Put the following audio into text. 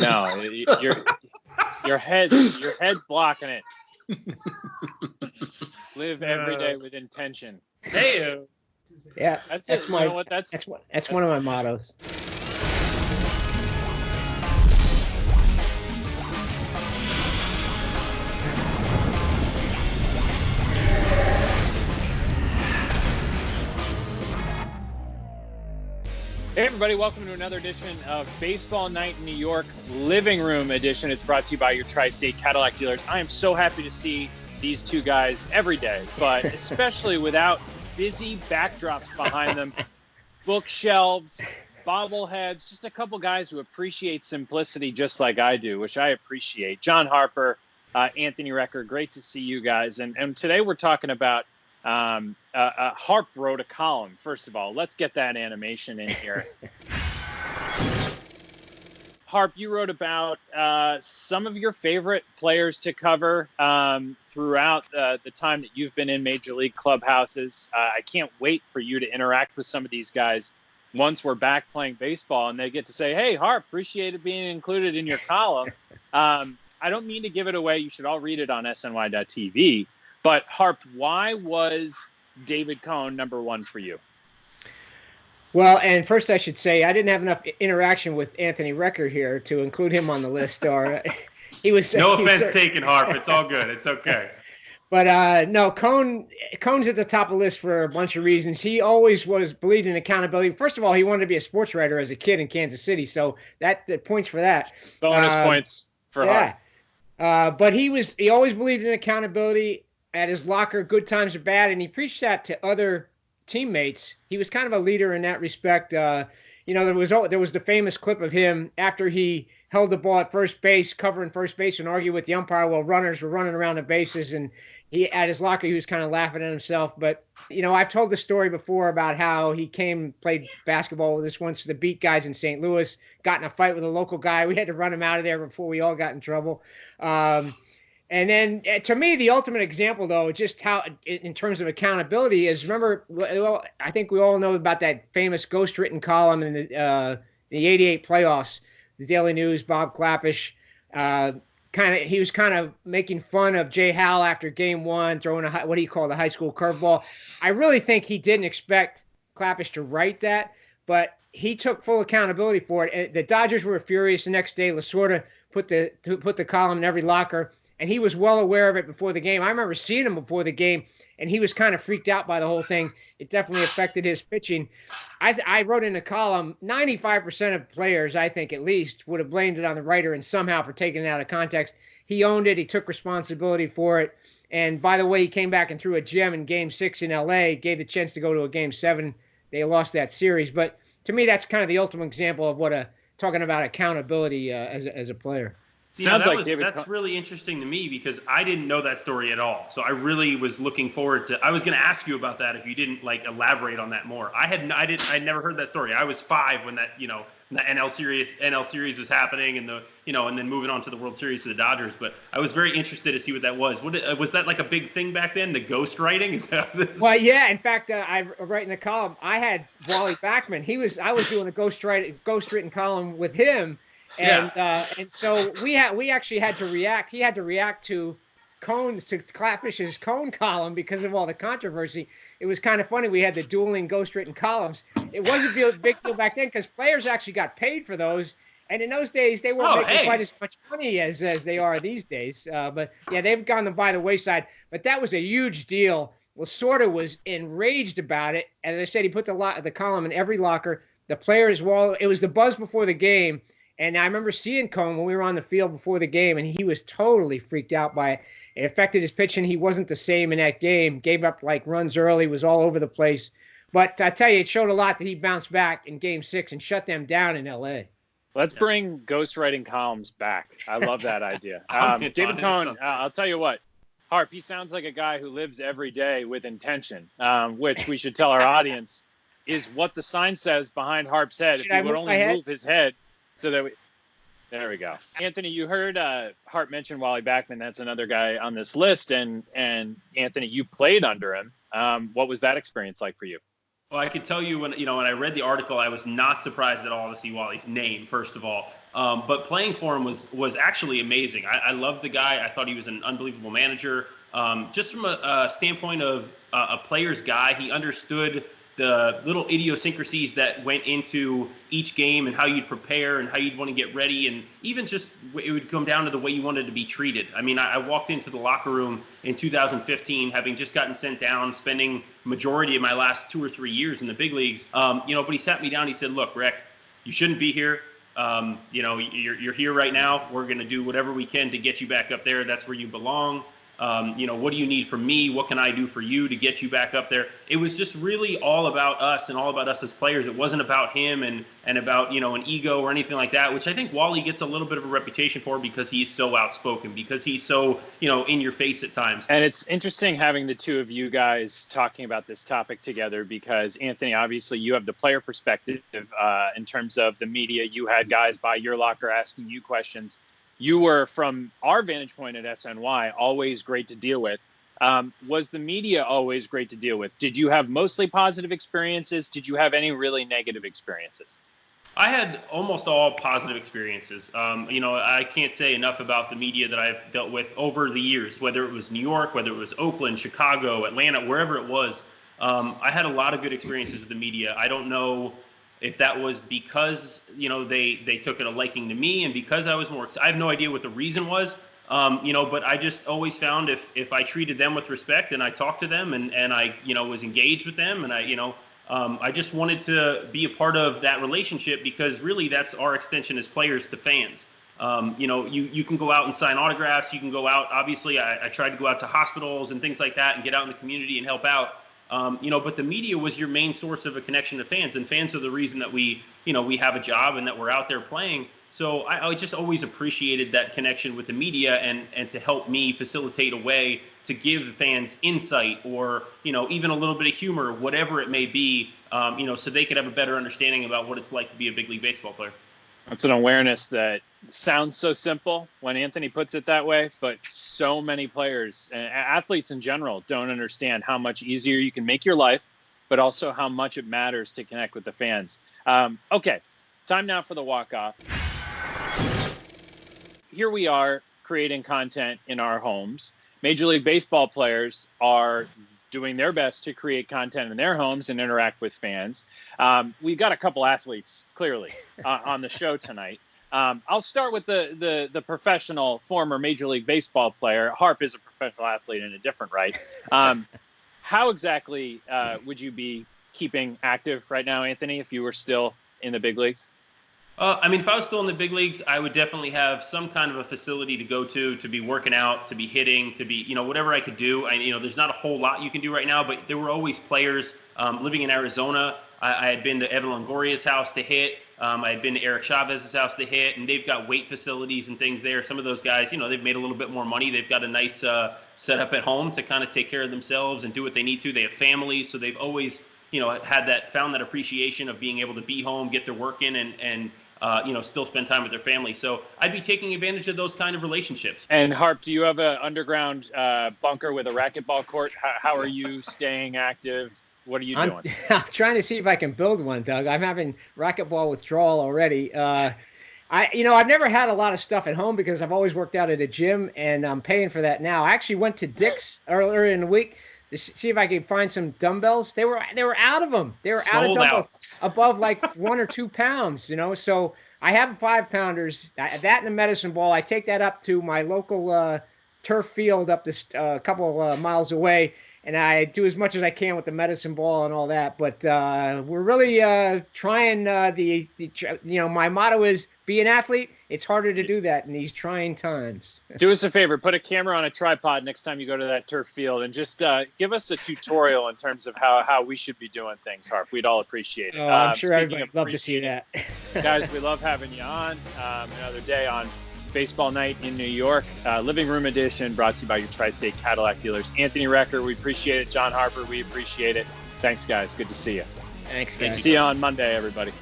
No, your head's blocking it. Live every day with intention. Hey, Yeah, That's that's it. my You know what? that's one of my mottos. Hey, everybody. Welcome to another edition of Baseball Night in New York, Living Room Edition. It's brought to you by your Tri-State Cadillac dealers. I am so happy to see these two guys every day, but especially without busy backdrops behind them, bookshelves, bobbleheads, just a couple guys who appreciate simplicity just like I do, which I appreciate. John Harper, Anthony Recker, great to see you guys. And today we're talking about Harp wrote a column. First of all, let's get that animation in here. Harp, you wrote about some of your favorite players to cover throughout the time that you've been in Major League clubhouses. I can't wait for you to interact with some of these guys once we're back playing baseball and they get to say, hey, Harp, appreciate it being included in your column. I don't mean to give it away. You should all read it on sny.tv. But, Harp, why was David Cone number one for you? Well, and first I should say I didn't have enough interaction with Anthony Recker here to include him on the list. Or he was no offense taken, Harp. It's all good. It's okay. But no, Cone's at the top of the list for a bunch of reasons. He always believed in accountability. First of all, he wanted to be a sports writer as a kid in Kansas City, so that points for that. Bonus points for Harp. But he always believed in accountability at his locker, good times or bad, and he preached that to other teammates. He was kind of a leader in that respect. There was the famous clip of him after he held the ball at first base, covering first base, and argued with the umpire while runners were running around the bases. And he at his locker, he was kind of laughing at himself. But I've told the story before about how he played basketball with us once, the beat guys in St. Louis, got in a fight with a local guy. We had to run him out of there before we all got in trouble. And then, to me, the ultimate example, though, just how, in terms of accountability, is remember, well, I think we all know about that famous ghostwritten column in the '88 playoffs, the Daily News. Bob Klapisch, he was kind of making fun of Jay Howell after Game 1, throwing what he called the high school curveball. I really think he didn't expect Klapisch to write that, but he took full accountability for it. The Dodgers were furious the next day. Lasorda put the column in every locker. And he was well aware of it before the game. I remember seeing him before the game, and he was kind of freaked out by the whole thing. It definitely affected his pitching. I wrote in the column, 95% of players, I think at least, would have blamed it on the writer and somehow for taking it out of context. He owned it. He took responsibility for it. And by the way, he came back and threw a gem in Game 6 in L.A., gave the chance to go to a Game 7. They lost that series. But to me, that's kind of the ultimate example of talking about accountability as a player. That's really interesting to me because I didn't know that story at all. So I really was looking forward to. I was going to ask you about that if you didn't elaborate on that more. I never heard that story. I was 5 when that the NL series was happening and and then moving on to the World Series for the Dodgers. But I was very interested to see what that was. Was that like a big thing back then? The ghost writing? Is that Well, yeah. In fact, I write in the column. I had Wally Backman. I was doing a ghost-written column with him. And so we actually had to react. He had to react to Klapisch's Cone column because of all the controversy. It was kind of funny. We had the dueling ghostwritten columns. It wasn't a big deal back then because players actually got paid for those. And in those days, they weren't making quite as much money as they are these days. But yeah, they've gone by the wayside. But that was a huge deal. Lasorda was enraged about it. As I said, he put the column in every locker. The players, it was the buzz before the game. And I remember seeing Cone when we were on the field before the game, and he was totally freaked out by it. It affected his pitching. He wasn't the same in that game. Gave up runs early, was all over the place. But I tell you, it showed a lot that he bounced back in Game 6 and shut them down in L.A. Let's bring ghostwriting columns back. I love that idea. David Cone, I'll tell you what, Harp, he sounds like a guy who lives every day with intention, which we should tell our audience is what the sign says behind Harp's head. If he would only move his head. So there we go. Anthony, you heard Hart mention Wally Backman. That's another guy on this list. And Anthony, you played under him. What was that experience like for you? Well, I could tell you when I read the article, I was not surprised at all to see Wally's name, first of all. But playing for him was actually amazing. I loved the guy. I thought he was an unbelievable manager. Just from a standpoint of a player's guy, he understood the little idiosyncrasies that went into each game and how you'd prepare and how you'd want to get ready. And even just it would come down to the way you wanted to be treated. I mean, I walked into the locker room in 2015, having just gotten sent down, spending majority of my last 2 or 3 years in the big leagues. But he sat me down. He said, "Look, Rick, you shouldn't be here. You're here right now. We're going to do whatever we can to get you back up there. That's where you belong. What do you need from me? What can I do for you to get you back up there?" It was just really all about us and all about us as players. It wasn't about him and about, an ego or anything like that, which I think Wally gets a little bit of a reputation for because he's so outspoken, because he's so, in your face at times. And it's interesting having the two of you guys talking about this topic together because, Anthony, obviously you have the player perspective in terms of the media. You had guys by your locker asking you questions. You were, from our vantage point at SNY, always great to deal with. Was the media always great to deal with? Did you have mostly positive experiences? Did you have any really negative experiences? I had almost all positive experiences. I can't say enough about the media that I've dealt with over the years, whether it was New York, whether it was Oakland, Chicago, Atlanta, wherever it was. I had a lot of good experiences with the media. I don't know if that was because, they took it a liking to me and because I was more, I have no idea what the reason was, but I just always found if I treated them with respect and I talked to them and I, was engaged with them and I just wanted to be a part of that relationship because really that's our extension as players to fans. You can go out and sign autographs. You can go out, obviously I tried to go out to hospitals and things like that and get out in the community and help out. But the media was your main source of a connection to fans, and fans are the reason that we have a job and that we're out there playing. So I just always appreciated that connection with the media and to help me facilitate a way to give the fans insight or, even a little bit of humor, whatever it may be, so they could have a better understanding about what it's like to be a big league baseball player. That's an awareness that sounds so simple when Anthony puts it that way, but so many players and athletes in general don't understand how much easier you can make your life, but also how much it matters to connect with the fans. Okay, time now for the walk-off. Here we are creating content in our homes. Major League Baseball players are doing their best to create content in their homes and interact with fans. We've got a couple athletes, clearly, on the show tonight. I'll start with the professional former Major League Baseball player. Harp is a professional athlete in a different right. How exactly would you be keeping active right now, Anthony, if you were still in the big leagues? If I was still in the big leagues, I would definitely have some kind of a facility to go to be working out, to be hitting, to be, whatever I could do. There's not a whole lot you can do right now, but there were always players living in Arizona. I had been to Evan Longoria's house to hit. I had been to Eric Chavez's house to hit, and they've got weight facilities and things there. Some of those guys, they've made a little bit more money. They've got a nice setup at home to kind of take care of themselves and do what they need to. They have families, so they've always, found that appreciation of being able to be home, get their work in, and still spend time with their family. So I'd be taking advantage of those kind of relationships. And Harp, do you have an underground bunker with a racquetball court? How are you staying active? What are you doing? I'm trying to see if I can build one, Doug. I'm having racquetball withdrawal already. I've never had a lot of stuff at home because I've always worked out at a gym, and I'm paying for that now. I actually went to Dick's earlier in the week to see if I could find some dumbbells. They were out of them. They were out of dumbbells above like 1 or 2 pounds. So I have 5-pounders. That and a medicine ball. I take that up to my local turf field up this couple of miles away. And I do as much as I can with the medicine ball and all that. But we're really trying my motto is be an athlete. It's harder to do that in these trying times. Do us a favor. Put a camera on a tripod next time you go to that turf field and just give us a tutorial in terms of how we should be doing things, Harp. We'd all appreciate it. Oh, I'm sure everybody would love to see that. Guys, we love having you on another day on Baseball Night in New York, Living Room Edition, brought to you by your Tri-State Cadillac dealers. Anthony Recker, we appreciate it. John Harper, we appreciate it. Thanks, guys. Good to see you. Thanks, guys. See you on Monday, everybody.